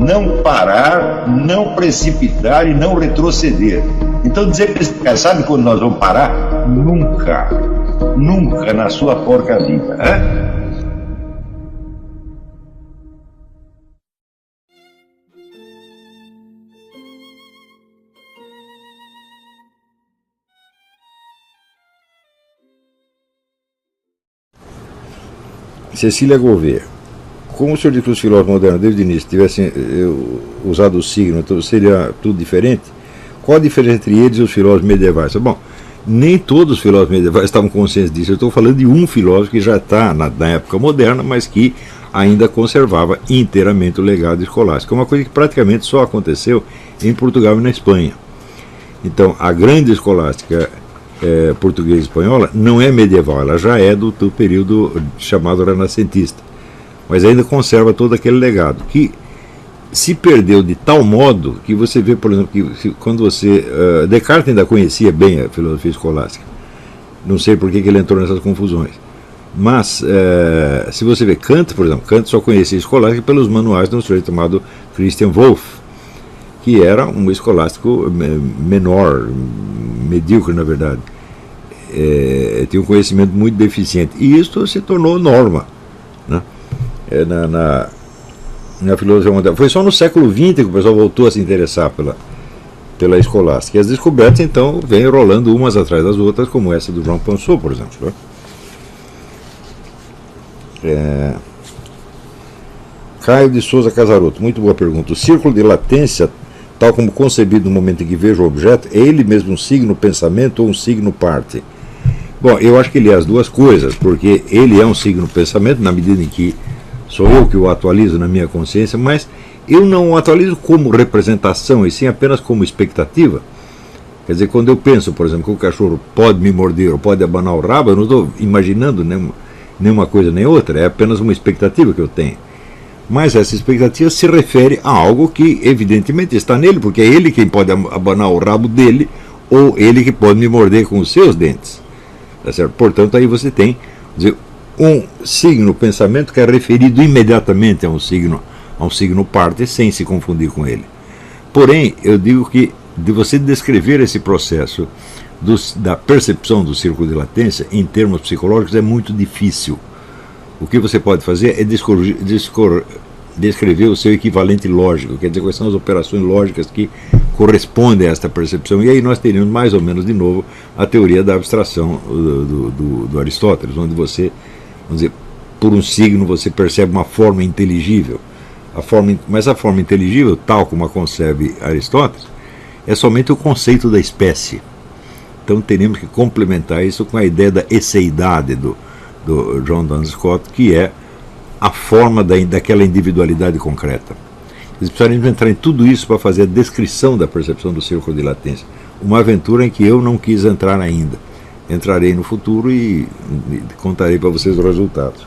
não parar, não precipitar e não retroceder. Então dizer para esse cara, sabe quando nós vamos parar? Nunca. Nunca na sua porca vida. Né? Cecília Gouveia. Como o senhor diz que os filósofos modernos desde o início tivessem usado o signo, então seria tudo diferente? Qual a diferença entre eles e os filósofos medievais? Bom, nem todos os filósofos medievais estavam conscientes disso. Eu estou falando de um filósofo que já está na época moderna, mas que ainda conservava inteiramente o legado escolástico. É uma coisa que praticamente só aconteceu em Portugal e na Espanha. Então, a grande escolástica portuguesa e espanhola não é medieval, ela já é do período chamado renascentista, mas ainda conserva todo aquele legado que se perdeu de tal modo que você vê, por exemplo, que quando você Descartes ainda conhecia bem a filosofia escolástica, não sei por que ele entrou nessas confusões, mas se você vê Kant, por exemplo, Kant só conhecia escolástica pelos manuais de um sujeito chamado Christian Wolff, que era um escolástico menor, medíocre na verdade, tinha um conhecimento muito deficiente, e isso se tornou norma, né? Na filosofia moderna. Foi só no século XX que o pessoal voltou a se interessar pela escolástica, e as descobertas então vêm rolando umas atrás das outras, como essa do Jean Ponceau, por exemplo, né? Caio de Souza Casaroto, muito boa pergunta. O círculo de latência, tal como concebido no momento em que vejo o objeto, é ele mesmo um signo pensamento ou um signo parte? Bom, eu acho que ele é as duas coisas, porque ele é um signo pensamento na medida em que sou eu que o atualizo na minha consciência, mas eu não o atualizo como representação, e sim apenas como expectativa. Quer dizer, quando eu penso, por exemplo, que o cachorro pode me morder ou pode abanar o rabo, eu não estou imaginando nenhuma coisa nem outra, é apenas uma expectativa que eu tenho. Mas essa expectativa se refere a algo que evidentemente está nele, porque é ele quem pode abanar o rabo dele, ou ele que pode me morder com os seus dentes. Tá certo? Portanto, aí você tem, dizer, um signo pensamento que é referido imediatamente a um signo parte, sem se confundir com ele. Porém, eu digo que de você descrever esse processo da percepção do círculo de latência em termos psicológicos é muito difícil. O que você pode fazer é descrever o seu equivalente lógico, quer dizer, quais são as operações lógicas que correspondem a esta percepção, e aí nós teríamos mais ou menos de novo a teoria da abstração do Aristóteles, onde você, vamos dizer, por um signo você percebe uma forma inteligível, mas a forma inteligível, tal como a concebe Aristóteles, é somente o conceito da espécie. Então teremos que complementar isso com a ideia da esseidade do John Duns Scott, que é a forma daquela individualidade concreta. Nós precisaremos entrar em tudo isso para fazer a descrição da percepção do círculo de latência. Uma aventura em que eu não quis entrar ainda. Entrarei no futuro e contarei para vocês os resultados.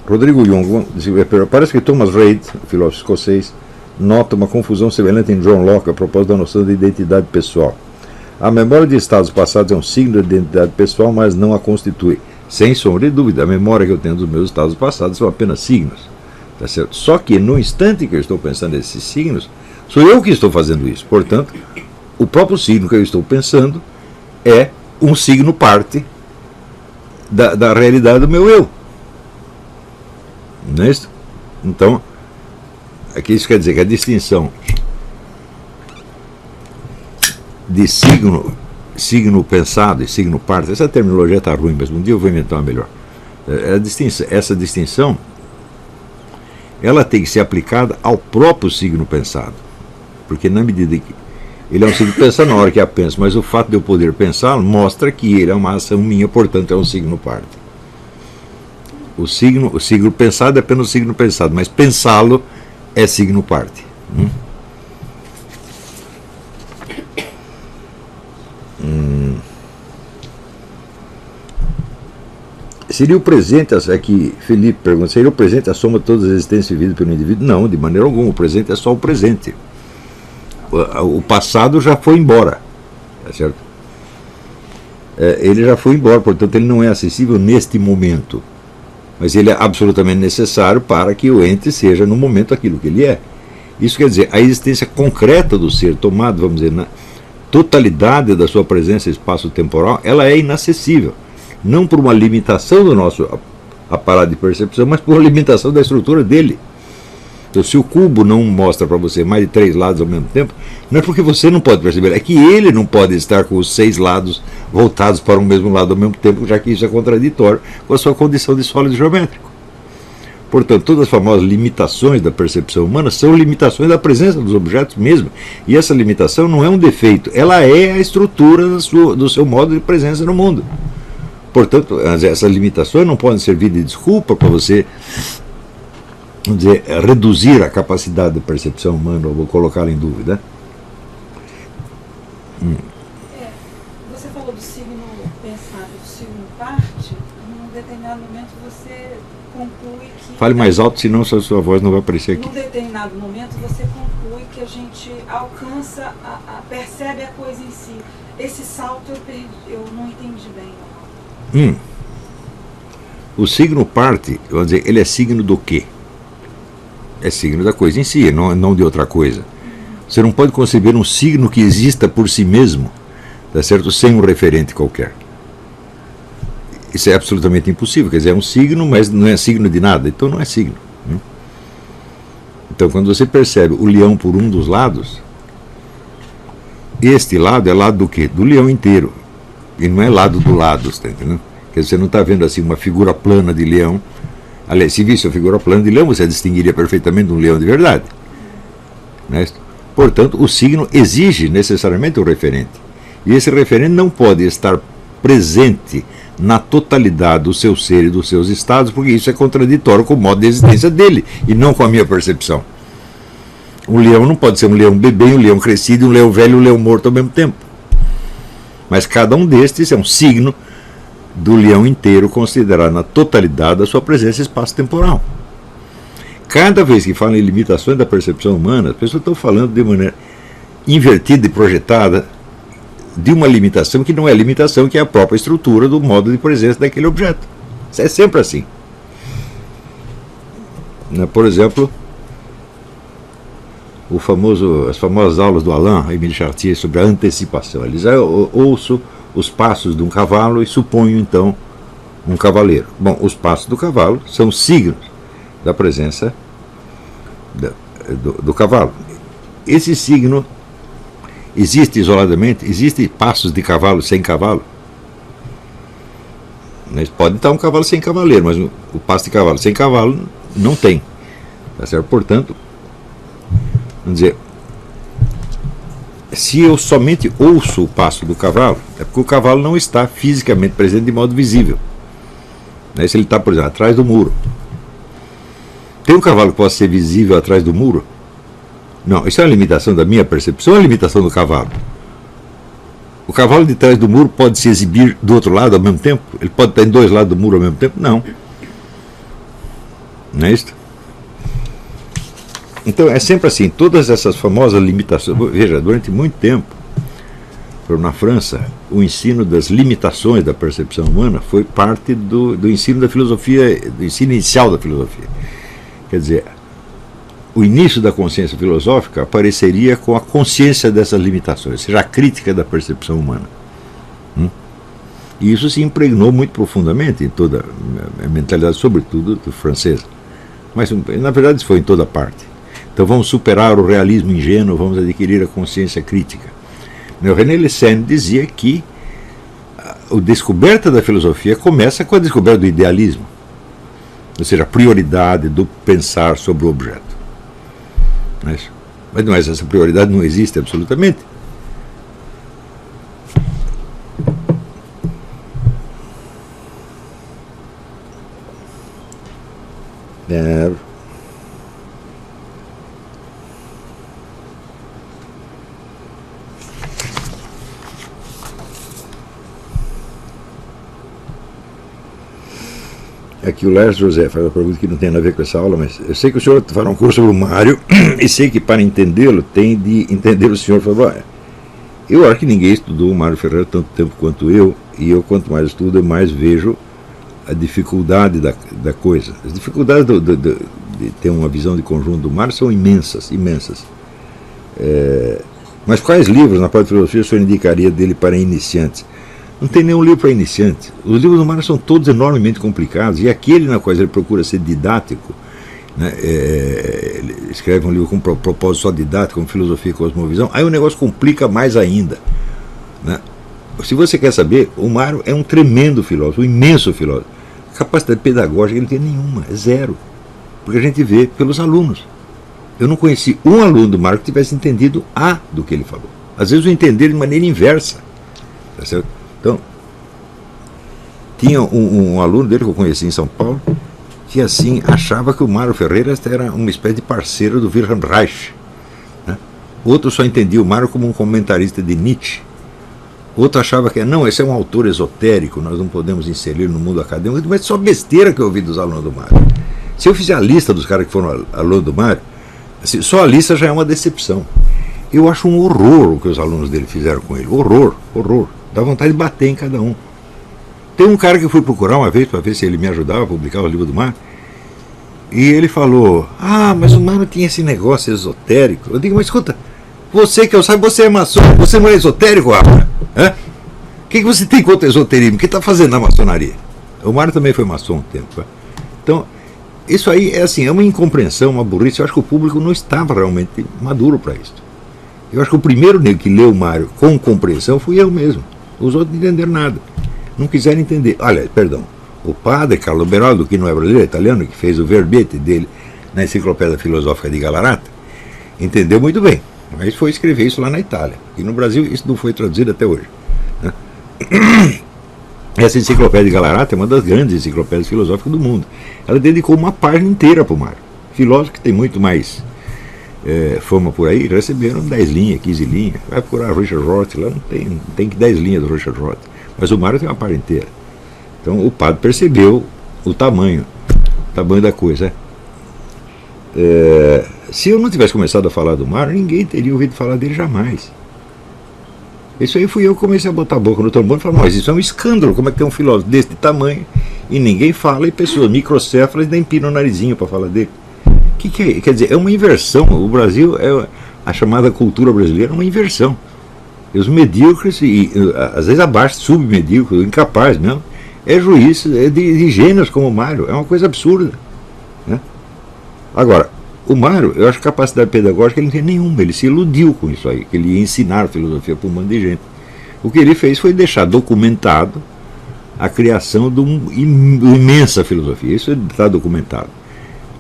Rodrigo Young, parece que Thomas Reid, filósofo escocês, nota uma confusão semelhante em John Locke a propósito da noção de identidade pessoal. A memória de estados passados é um signo de identidade pessoal, mas não a constitui. Sem sombra de dúvida, a memória que eu tenho dos meus estados passados são apenas signos. Tá certo? Só que no instante que eu estou pensando nesses signos, sou eu que estou fazendo isso. Portanto, o próprio signo que eu estou pensando é um signo parte da realidade do meu eu. Não é isso? Então, aqui isso quer dizer que a distinção de signo pensado e signo parte, essa terminologia está ruim, mas um dia eu vou inventar uma melhor. Essa distinção, ela tem que ser aplicada ao próprio signo pensado, porque na medida que ele é um signo pensado na hora que eu penso, mas o fato de eu poder pensá-lo mostra que ele é uma ação minha, portanto é um signo parte. O signo pensado é apenas o signo pensado, mas pensá-lo é signo parte. Seria o presente, aqui Felipe pergunta, seria o presente a soma de todas as existências vividas pelo indivíduo? Não, de maneira alguma, o presente é só o presente. O passado já foi embora, tá certo? ele já foi embora, portanto ele não é acessível neste momento. Mas ele é absolutamente necessário para que o ente seja no momento aquilo que ele é. Isso quer dizer, a existência concreta do ser, tomado, vamos dizer, na totalidade da sua presença espaço-temporal, ela é inacessível. Não por uma limitação do nosso aparato de percepção, mas por uma limitação da estrutura dele. Então, se o cubo não mostra para você mais de 3 lados ao mesmo tempo, não é porque você não pode perceber, é que ele não pode estar com os 6 lados voltados para o mesmo lado ao mesmo tempo, já que isso é contraditório com a sua condição de sólido geométrico. Portanto, todas as famosas limitações da percepção humana são limitações da presença dos objetos mesmo. E essa limitação não é um defeito, ela é a estrutura do seu modo de presença no mundo. Portanto, essas limitações não podem servir de desculpa para você, vamos dizer, reduzir a capacidade de percepção humana, ou vou colocá-la em dúvida. Você falou do signo pensável, do signo parte, num determinado momento você conclui que... Fale mais alto, senão a sua voz não vai aparecer aqui. Num determinado momento você conclui que a gente alcança, percebe a coisa em si. Esse salto eu não entendi bem. O signo parte, vamos dizer, ele é signo do quê? É signo da coisa em si, não de outra coisa. Você não pode conceber um signo que exista por si mesmo, tá certo? Sem um referente qualquer. Isso é absolutamente impossível. Quer dizer, é um signo, mas não é signo de nada, então não é signo. Então, quando você percebe o leão por um dos lados, este lado é lado do quê? Do leão inteiro. E não é lado do lado, está entendendo? Quer dizer, você não está vendo assim uma figura plana de leão. Aliás, se visse uma figura plana de leão, você distinguiria perfeitamente um leão de verdade. Né? Portanto, o signo exige necessariamente um referente. E esse referente não pode estar presente na totalidade do seu ser e dos seus estados, porque isso é contraditório com o modo de existência dele, e não com a minha percepção. Um leão não pode ser um leão bebê, um leão crescido, um leão velho e um leão morto ao mesmo tempo. Mas cada um destes é um signo do leão inteiro, considerado na totalidade da sua presença espaço-temporal. Cada vez que falam em limitações da percepção humana, as pessoas estão falando de maneira invertida e projetada de uma limitação que não é limitação, que é a própria estrutura do modo de presença daquele objeto. Isso é sempre assim. Por exemplo, as famosas aulas do Alain-Émile Chartier sobre a antecipação. Eles ouço os passos de um cavalo e suponho então um cavaleiro. Bom, os passos do cavalo são signos da presença do cavalo. Esse signo existe isoladamente? Existem passos de cavalo sem cavalo? Mas pode estar um cavalo sem cavaleiro, mas o passo de cavalo sem cavalo não tem. Tá certo? Portanto, vamos dizer, se eu somente ouço o passo do cavalo, é porque o cavalo não está fisicamente presente de modo visível. Se ele está, por exemplo, atrás do muro. Tem um cavalo que possa ser visível atrás do muro? Não, isso é uma limitação da minha percepção ou é uma limitação do cavalo? O cavalo de trás do muro pode se exibir do outro lado ao mesmo tempo? Ele pode estar em 2 lados do muro ao mesmo tempo? Não. Não é isso? Então é sempre assim, todas essas famosas limitações. Veja, durante muito tempo, na França, o ensino das limitações da percepção humana foi parte do ensino da filosofia, do ensino inicial da filosofia. Quer dizer, o início da consciência filosófica apareceria com a consciência dessas limitações, ou seja, a crítica da percepção humana. E isso se impregnou muito profundamente em toda a mentalidade, sobretudo do francês. Mas, na verdade, isso foi em toda parte. Então vamos superar o realismo ingênuo, vamos adquirir a consciência crítica. O René Lessen dizia que a descoberta da filosofia começa com a descoberta do idealismo, ou seja, a prioridade do pensar sobre o objeto. Mas essa prioridade não existe absolutamente. Aqui o Lars José faz uma pergunta que não tem nada a ver com essa aula, mas eu sei que o senhor fará um curso sobre o Mário e sei que para entendê-lo tem de entender o senhor. Eu acho que ninguém estudou o Mário Ferreira tanto tempo quanto eu, e eu, quanto mais estudo, eu mais vejo a dificuldade da coisa. As dificuldades de ter uma visão de conjunto do Mário são imensas, imensas. Mas quais livros na parte de filosofia o senhor indicaria dele para iniciantes? Não tem nenhum livro para iniciantes. Os livros do Mário são todos enormemente complicados, e aquele na qual ele procura ser didático, né, ele escreve um livro com propósito só didático, como Filosofia e Cosmovisão, aí o negócio complica mais ainda, né? Se você quer saber, o Mário é um tremendo filósofo, um imenso filósofo. A capacidade pedagógica ele não tem nenhuma, é zero, porque a gente vê pelos alunos. Eu não conheci um aluno do Mário que tivesse entendido A do que ele falou. Às vezes o entender de maneira inversa, tá certo? Então, tinha um aluno dele que eu conheci em São Paulo, que assim achava que o Mário Ferreira era uma espécie de parceiro do Wilhelm Reich, né? Outro só entendia o Mário como um comentarista de Nietzsche. Outro achava que não, esse é um autor esotérico, nós não podemos inserir no mundo acadêmico. Mas só besteira que eu ouvi dos alunos do Mário. Se eu fizer a lista dos caras que foram alunos do Mário, assim, só a lista já é uma decepção. Eu acho um horror o que os alunos dele fizeram com ele. Horror, horror. Dá vontade de bater em cada um. Tem um cara que eu fui procurar uma vez para ver se ele me ajudava a publicar o livro do Mário, e ele falou: ah, mas o Mário tinha esse negócio esotérico. Eu digo: mas escuta, você que eu saiba, você é maçom, você não é esotérico, rapaz? O que você tem contra esoterismo? O que está fazendo na maçonaria? O Mário também foi maçom um tempo. Então, isso aí é assim, é uma incompreensão, uma burrice. Eu acho que o público não estava realmente maduro para isso. Eu acho que o primeiro negro que leu o Mário com compreensão fui eu mesmo. Os outros não entenderam nada. Não quiseram entender. Olha, perdão, o padre Carlo Beraldo, que não é brasileiro, é italiano, que fez o verbete dele na Enciclopédia Filosófica de Galarata, entendeu muito bem, mas foi escrever isso lá na Itália. E no Brasil isso não foi traduzido até hoje, né? Essa Enciclopédia de Galarata é uma das grandes enciclopédias filosóficas do mundo. Ela dedicou uma página inteira para o Mário. Filósofos que tem muito mais fama por aí receberam 10 linhas, 15 linhas. Vai procurar Richard Roth, lá não tem que 10 linhas do Richard Roth. Mas o Mário tem uma página inteira. Então o padre percebeu o tamanho da coisa. Se eu não tivesse começado a falar do Mário, ninguém teria ouvido falar dele jamais. Isso aí fui eu que comecei a botar a boca no trombone e falar: mas isso é um escândalo, como é que tem um filósofo desse tamanho e ninguém fala, e pessoas microcéfalas ainda empinam o narizinho para falar dele. Que é? Quer dizer, é uma inversão. O Brasil, a chamada cultura brasileira é uma inversão. E os medíocres, e às vezes abaixo, submedíocres, incapazes mesmo, é juiz de gênios como o Mário. É uma coisa absurda, né? Agora, o Mário, eu acho que capacidade pedagógica ele não tem nenhuma. Ele se iludiu com isso aí, que ele ia ensinar filosofia para um monte de gente. O que ele fez foi deixar documentado a criação de uma imensa filosofia. Isso está documentado.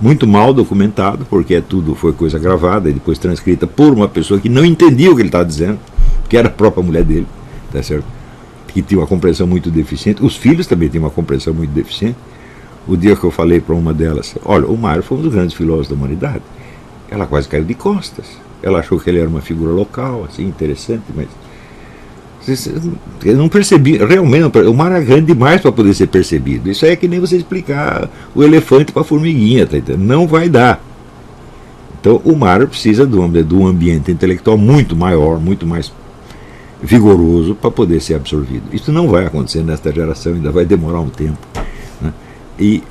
Muito mal documentado, porque tudo foi coisa gravada e depois transcrita por uma pessoa que não entendia o que ele estava dizendo, que era a própria mulher dele, tá certo? Que tinha uma compreensão muito deficiente. Os filhos também tinham uma compreensão muito deficiente. O dia que eu falei para uma delas: olha, o Mário foi um dos grandes filósofos da humanidade, ela quase caiu de costas. Ela achou que ele era uma figura local, assim, interessante, mas eu não percebi, realmente, o Mário é grande demais para poder ser percebido. Isso aí é que nem você explicar o elefante para a formiguinha, tá entendendo? Não vai dar. Então o Mário precisa de um ambiente intelectual muito maior, muito mais vigoroso para poder ser absorvido. Isso não vai acontecer nesta geração, ainda vai demorar um tempo, né? E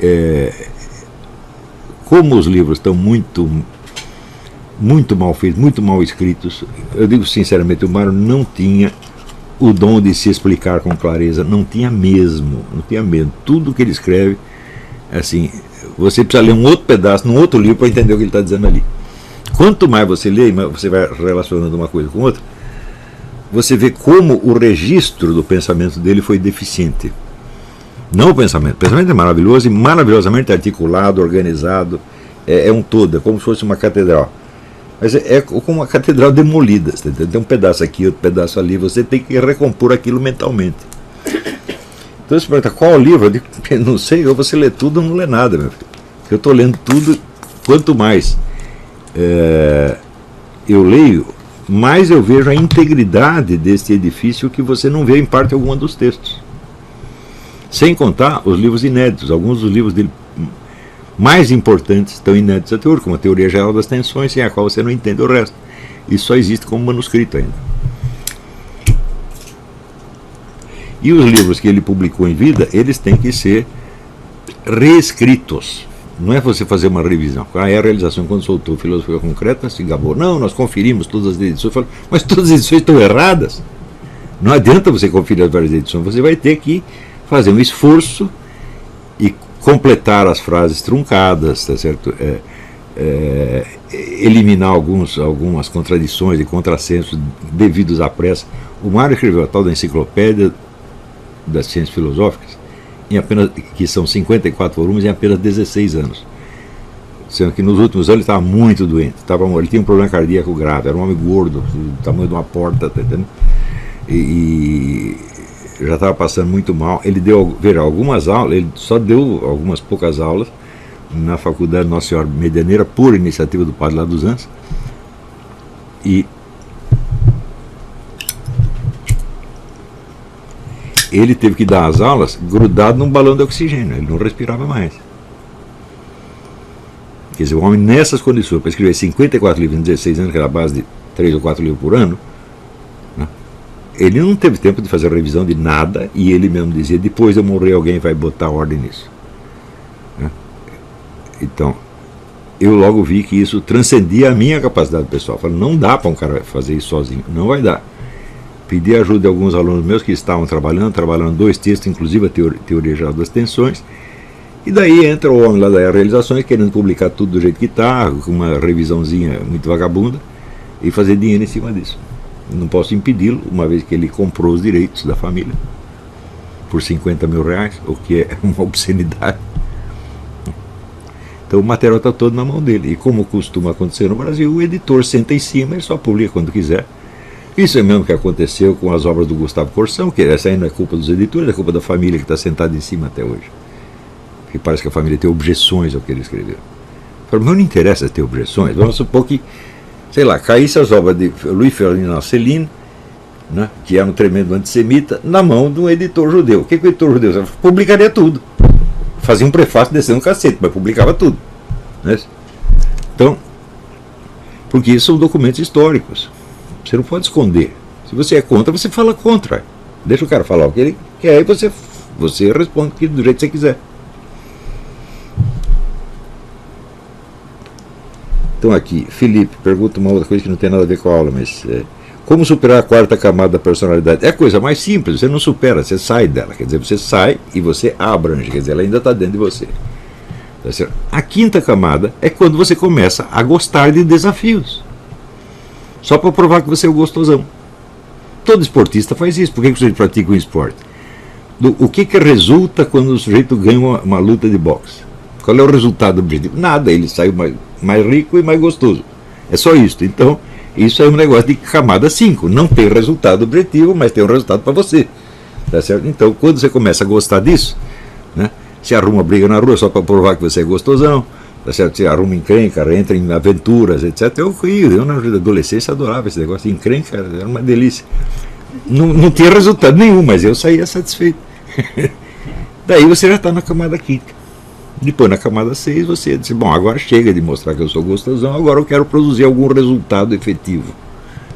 como os livros estão muito mal feitos, muito mal escritos, eu digo sinceramente, o Mário não tinha o dom de se explicar com clareza, não tinha mesmo. Tudo que ele escreve, assim, você precisa ler um outro pedaço, num outro livro, para entender o que ele está dizendo ali. Quanto mais você lê, você vai relacionando uma coisa com outra, você vê como o registro do pensamento dele foi deficiente. Não o pensamento é maravilhoso e maravilhosamente articulado, organizado, é um todo, é como se fosse uma catedral. Mas é como uma catedral demolida, tá entendendo? Tem um pedaço aqui, outro pedaço ali, você tem que recompor aquilo mentalmente. Então você pergunta: qual livro? Eu digo: não sei, ou você lê tudo ou não lê nada, meu filho. Eu estou lendo tudo, quanto mais eu leio, mais eu vejo a integridade deste edifício que você não vê em parte alguma dos textos. Sem contar os livros inéditos. Alguns dos livros dele mais importantes estão inéditos até hoje, como a Teoria Geral das Tensões, sem a qual você não entende o resto. Isso só existe como manuscrito ainda. E os livros que ele publicou em vida, eles têm que ser reescritos. Não é você fazer uma revisão. É a realização quando soltou Filosofia Concreta, se gabou. Não, nós conferimos todas as edições. Falei, mas todas as edições estão erradas. Não adianta você conferir as várias edições. Você vai ter que fazer um esforço e completar as frases truncadas, tá certo? Eliminar algumas contradições e contrassensos devidos à pressa. O Mário escreveu a tal da Enciclopédia das Ciências Filosóficas, que são 54 volumes, em apenas 16 anos. Sendo que nos últimos anos ele estava muito doente. Ele tinha um problema cardíaco grave, era um homem gordo, do tamanho de uma porta, tá entendendo? E já estava passando muito mal. Ele deu algumas aulas, ele só deu algumas poucas aulas na Faculdade Nossa Senhora Medianeira, por iniciativa do padre lá dos Anjos. E ele teve que dar as aulas grudado num balão de oxigênio, ele não respirava mais. Quer dizer, o homem nessas condições, para escrever 54 livros em 16 anos, que era a base de 3 ou 4 livros por ano, né, ele não teve tempo de fazer revisão de nada, e ele mesmo dizia, depois eu morrer alguém vai botar ordem nisso. Né? Então, eu logo vi que isso transcendia a minha capacidade pessoal. Falei, não dá para um cara fazer isso sozinho, não vai dar. Pedi ajuda de alguns alunos meus que estavam trabalhando 2 textos, inclusive a teoria geral das tensões, e daí entra o homem lá da Realizações querendo publicar tudo do jeito que está, com uma revisãozinha muito vagabunda, e fazer dinheiro em cima disso. Não posso impedi-lo, uma vez que ele comprou os direitos da família por R$50 mil, o que é uma obscenidade. Então o material está todo na mão dele, e como costuma acontecer no Brasil, o editor senta em cima e só publica quando quiser. Isso é mesmo que aconteceu com as obras do Gustavo Corsão, que essa aí não é culpa dos editores, é culpa da família que está sentada em cima até hoje. Porque parece que a família tem objeções ao que ele escreveu. Mas não interessa ter objeções. Vamos supor que, sei lá, caísse as obras de Louis Ferdinand Céline, né, que era um tremendo antissemita, na mão de um editor judeu. O que o editor judeu? Publicaria tudo. Fazia um prefácio descendo o cacete, mas publicava tudo. Né? Então, porque isso são documentos históricos. Você não pode esconder. Se você é contra, você fala contra. Deixa o cara falar o que ele quer e você responde do jeito que você quiser. Então aqui, Felipe pergunta uma outra coisa que não tem nada a ver com a aula, mas como superar a 4ª camada da personalidade? É a coisa mais simples, você não supera, você sai dela. Quer dizer, você sai e você abrange, quer dizer, ela ainda está dentro de você. A 5ª camada é quando você começa a gostar de desafios. Só para provar que você é o gostosão. Todo esportista faz isso. Por que você pratica um esporte? O que resulta quando o sujeito ganha uma luta de boxe? Qual é o resultado objetivo? Nada, ele sai mais rico e mais gostoso. É só isso. Então, isso é um negócio de camada 5. Não tem resultado objetivo, mas tem um resultado para você. Tá certo? Então, quando você começa a gostar disso, né, você arruma briga na rua só para provar que você é gostosão. Tá certo? Você arruma encrenca, entra em aventuras, etc. Eu na adolescência adorava esse negócio de encrenca, era uma delícia. Não tinha resultado nenhum, mas eu saía satisfeito. Daí você já está na camada 5ª. Depois na camada 6 você diz, bom, agora chega de mostrar que eu sou gostosão, agora eu quero produzir algum resultado efetivo.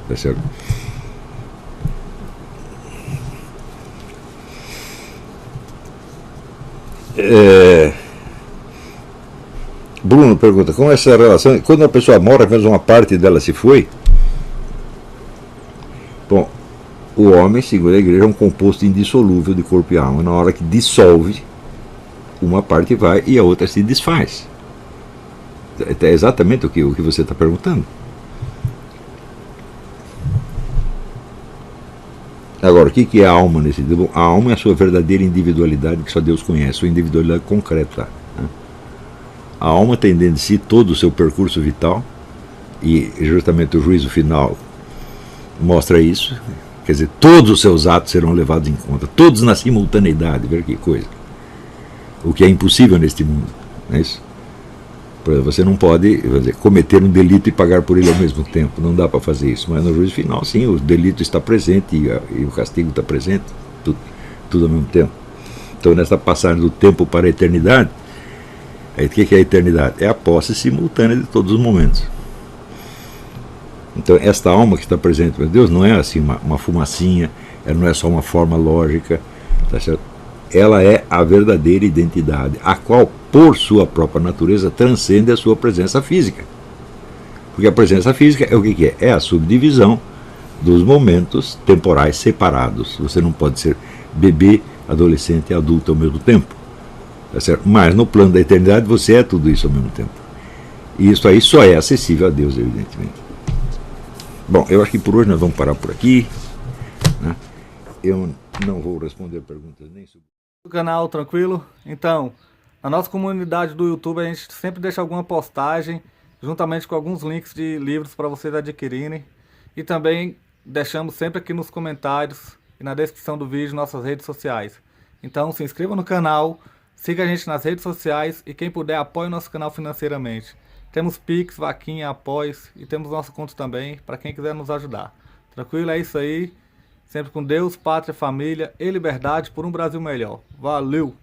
Tá certo? Bruno pergunta, como é essa relação? Quando a pessoa morre, apenas uma parte dela se foi? Bom, o homem, segundo a igreja, é um composto indissolúvel de corpo e alma. Na hora que dissolve, uma parte vai e a outra se desfaz. É exatamente o que você está perguntando. Agora, o que é a alma nesse livro? A alma é a sua verdadeira individualidade que só Deus conhece, sua individualidade concreta. A alma tem dentro de si todo o seu percurso vital, e justamente o juízo final mostra isso. Quer dizer, todos os seus atos serão levados em conta, todos na simultaneidade, ver que coisa. O que é impossível neste mundo, não é isso? Por exemplo, você não pode cometer um delito e pagar por ele ao mesmo tempo, não dá para fazer isso, mas no juízo final, sim, o delito está presente e o castigo está presente, tudo ao mesmo tempo. Então, nessa passagem do tempo para a eternidade, o que é a eternidade? É a posse simultânea de todos os momentos. Então, esta alma que está presente, meu Deus, não é assim uma fumacinha, ela não é só uma forma lógica, Tá certo? Ela é a verdadeira identidade, a qual, por sua própria natureza, transcende a sua presença física. Porque a presença física é o que é? É a subdivisão dos momentos temporais separados. Você não pode ser bebê, adolescente e adulto ao mesmo tempo. Tá certo? Mas no plano da eternidade você é tudo isso ao mesmo tempo. E isso aí só é acessível a Deus, evidentemente. Bom, eu acho que por hoje nós vamos parar por aqui, né? Eu não vou responder perguntas nem sobre O canal, tranquilo? Então, na nossa comunidade do YouTube a gente sempre deixa alguma postagem juntamente com alguns links de livros para vocês adquirirem, e também deixamos sempre aqui nos comentários e na descrição do vídeo nossas redes sociais. Então se inscreva no canal, siga a gente nas redes sociais e quem puder apoie o nosso canal financeiramente. Temos Pix, Vaquinha, Apoies e temos nosso conto também para quem quiser nos ajudar. Tranquilo? É isso aí. Sempre com Deus, pátria, família e liberdade por um Brasil melhor. Valeu!